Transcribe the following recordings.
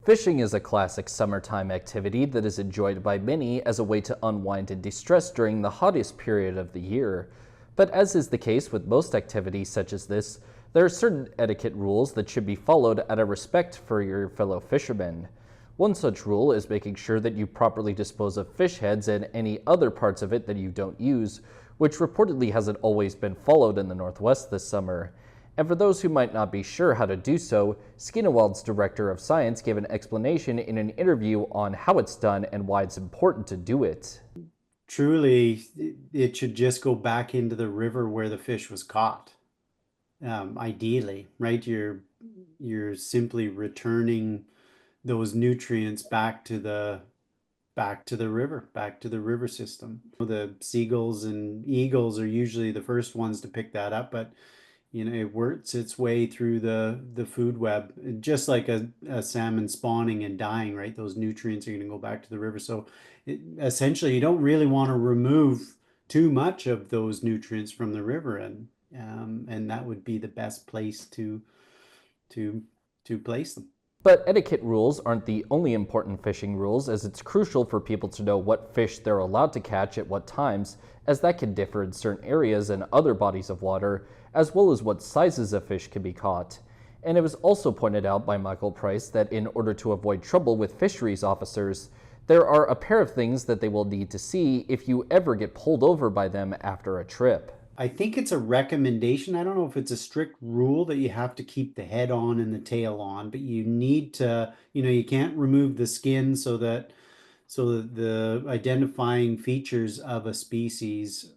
Fishing is a classic summertime activity that is enjoyed by many as a way to unwind and de-stress during the hottest period of the year. But as is the case with most activities such as this, there are certain etiquette rules that should be followed out of respect for your fellow fishermen. One such rule is making sure that you properly dispose of fish heads and any other parts of it that you don't use, which reportedly hasn't always been followed in the Northwest this summer. And for those who might not be sure how to do so, Skinewald's Director of Science gave an explanation in an interview on how it's done and why it's important to do it. Truly, it should just go back into the river where the fish was caught. Ideally, right? You're simply returning those nutrients back to the river system. The seagulls and eagles are usually the first ones to pick that up, but it works its way through the food web, just like a salmon spawning and dying, right? Those nutrients are going to go back to the river. So essentially, you don't really want to remove too much of those nutrients from the river, and that would be the best place to place them. But etiquette rules aren't the only important fishing rules, as it's crucial for people to know what fish they're allowed to catch at what times, as that can differ in certain areas and other bodies of water, as well as what sizes of fish can be caught. And it was also pointed out by Michael Price that in order to avoid trouble with fisheries officers, there are a pair of things that they will need to see if you ever get pulled over by them after a trip. I think it's a recommendation. I don't know if it's a strict rule that you have to keep the head on and the tail on, but you need to, you can't remove the skin so that the identifying features of a species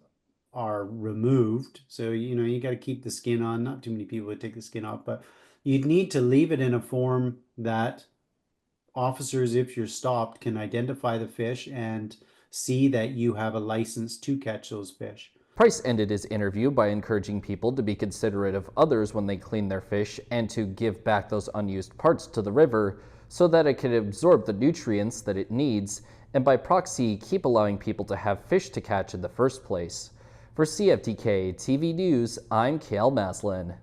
are removed. So, you got to keep the skin on. Not too many people would take the skin off, but you'd need to leave it in a form that officers, if you're stopped, can identify the fish and see that you have a license to catch those fish. Price ended his interview by encouraging people to be considerate of others when they clean their fish and to give back those unused parts to the river so that it can absorb the nutrients that it needs, and by proxy keep allowing people to have fish to catch in the first place. For CFTK-TV News, I'm Cael Maslin.